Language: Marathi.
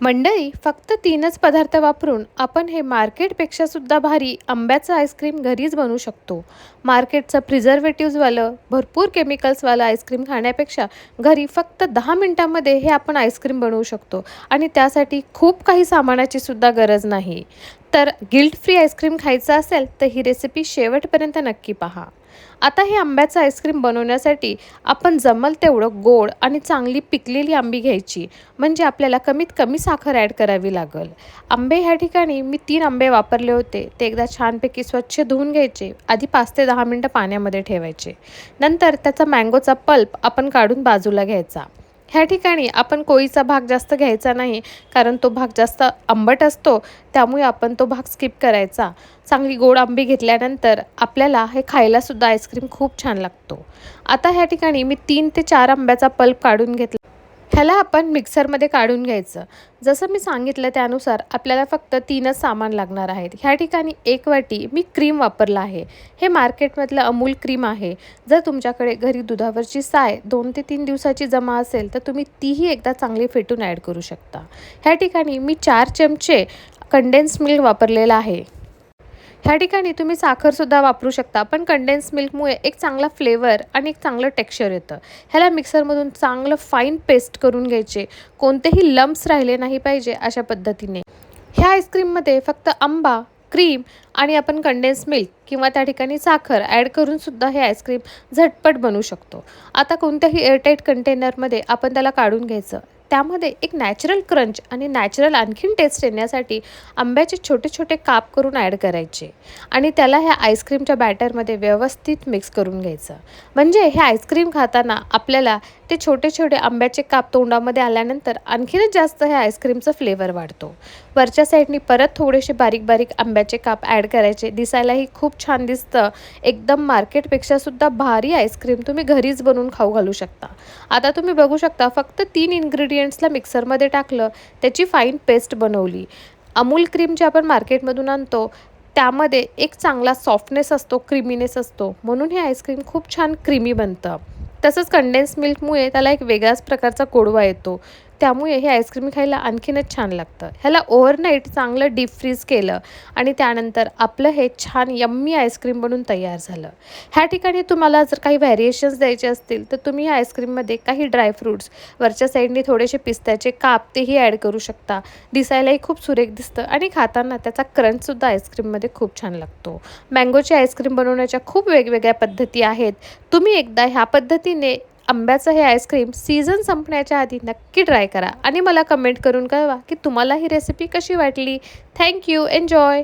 मंडळी, फक्त 3च पदार्थ वापरून आपण हे मार्केटपेक्षा सुद्धा भारी आंब्याचं आईस्क्रीम घरीच बनवू शकतो. मार्केटचं प्रिझर्वेटिव्हजवालं, भरपूर केमिकल्सवालं आईस्क्रीम खाण्यापेक्षा घरी फक्त 10 मिनिटांमध्ये हे आपण आईस्क्रीम बनवू शकतो आणि त्यासाठी खूप काही सामानाची सुद्धा गरज नाही. तर गिल्ट फ्री आईस्क्रीम खायचं असेल तर ही रेसिपी शेवटपर्यंत नक्की पहा. आता हे आंब्याचं आईस्क्रीम बनवण्यासाठी आपण जमल तेवढं गोड आणि चांगली पिकलेली आंबी घ्यायची. म्हणजे आपल्याला कमीत कमी साखर ॲड करावी लागेल. आंबे ह्या ठिकाणी मी 3 आंबे वापरले होते. ते एकदा छानपैकी स्वच्छ धुवून घ्यायचे. आधी 5 ते 10 मिनटं पाण्यामध्ये ठेवायचे. नंतर त्याचा मँगोचा पल्प आपण काढून बाजूला घ्यायचा. ह्या ठिकाणी आपण कोळीचा भाग जास्त घ्यायचा नाही, कारण तो भाग जास्त आंबट असतो, त्यामुळे आपण तो भाग स्किप करायचा. चांगली गोड आंबी घेतल्यानंतर आपल्याला हे खायलासुद्धा आईस्क्रीम खूप छान लागतो. आता ह्या ठिकाणी मी 3 ते 4 आंब्याचा पल्प काढून घेतला. ह्याला आपण मिक्सरमध्ये काढून घ्यायचं. जसं मी सांगितलं त्यानुसार आपल्याला फक्त 3च सामान लागणार आहेत. ह्या ठिकाणी 1 वाटी मी क्रीम वापरला आहे. हे मार्केटमधलं अमूल क्रीम आहे. जर तुमच्याकडे घरी दुधावरची साय 2 ते 3 दिवसाची जमा असेल तर तुम्ही तीही एकदा चांगली फेटून ॲड करू शकता. ह्या ठिकाणी मी 4 चमचे कंडेन्स मिल्क वापरलेला आहे. ह्या ठिकाणी तुम्ही साखरसुद्धा वापरू शकता, पण कंडेन्स मिल्कमुळे एक चांगला फ्लेवर आणि एक चांगलं टेक्स्चर येतं. ह्याला मिक्सरमधून चांगलं फाईन पेस्ट करून घ्यायचे. कोणतेही लम्प्स राहिले नाही पाहिजे अशा पद्धतीने. ह्या आईस्क्रीममध्ये फक्त आंबा, क्रीम आणि आपण कंडेन्स मिल्क किंवा त्या ठिकाणी साखर ॲड करूनसुद्धा हे आईस्क्रीम झटपट बनवू शकतो. आता कोणत्याही एअरटाईट कंटेनरमध्ये आपण त्याला काढून घ्यायचं. त्यामध्ये एक नॅचरल क्रंच आणि नॅचरल आणखीन टेस्ट येण्यासाठी आंब्याचे छोटे छोटे काप करून ॲड करायचे आणि त्याला ह्या आईस्क्रीमच्या बॅटरमध्ये व्यवस्थित मिक्स करून घ्यायचं. म्हणजे हे आईस्क्रीम खाताना आपल्याला ते छोटे छोटे आंब्याचे काप तोंडामध्ये आल्यानंतर आणखीनच जास्त हे आईस्क्रीमचं फ्लेवर वाढतो. वरच्या साईडनी परत थोडेसे बारीक बारीक आंब्याचे काप ॲड करायचे. दिसायलाही खूप छान दिसतं. एकदम मार्केटपेक्षा सुद्धा भारी आईस्क्रीम तुम्ही घरीच बनवून खाऊ घालू शकता. आता तुम्ही बघू शकता, फक्त 3 इन्ग्रेडियंट्सला मिक्सरमध्ये टाकलं, त्याची फाईन पेस्ट बनवली. अमूल क्रीम जे आपण मार्केटमधून आणतो त्यामध्ये एक चांगला सॉफ्टनेस असतो, क्रीमीनेस असतो, म्हणून हे आईस्क्रीम खूप छान क्रीमी बनतं. तसंच कंडेन्स मिल्कमुळे त्याला एक वेगळ्याच प्रकारचा गोडवा येतो, त्यामुळे हे आईस्क्रीम खायला आणखीनच छान लागतं. ह्याला ओव्हरनाईट चांगलं डीप फ्रीज केलं आणि त्यानंतर आपलं हे छान यम्मी आईस्क्रीम बनून तयार झालं. ह्या ठिकाणी तुम्हाला जर काही व्हॅरिएशन्स द्यायचे असतील तर तुम्ही ह्या आईस्क्रीममध्ये काही ड्रायफ्रूट्स, वरच्या साईडने थोडेसे पिस्त्याचे काप तेही ॲड करू शकता. दिसायलाही खूप सुरेख दिसतं आणि खाताना त्याचा क्रंचसुद्धा आईस्क्रीममध्ये खूप छान लागतो. मँगोची आईस्क्रीम बनवण्याच्या खूप वेगवेगळ्या पद्धती आहेत. तुम्ही एकदा ह्या पद्धतीने आंब्याचं हे आईस्क्रीम सीझन संपण्याच्या आधी नक्की ट्राय करा आणि मला कमेंट करून कळवा की तुम्हाला ही रेसिपी कशी वाटली. थँक्यू. एन्जॉय.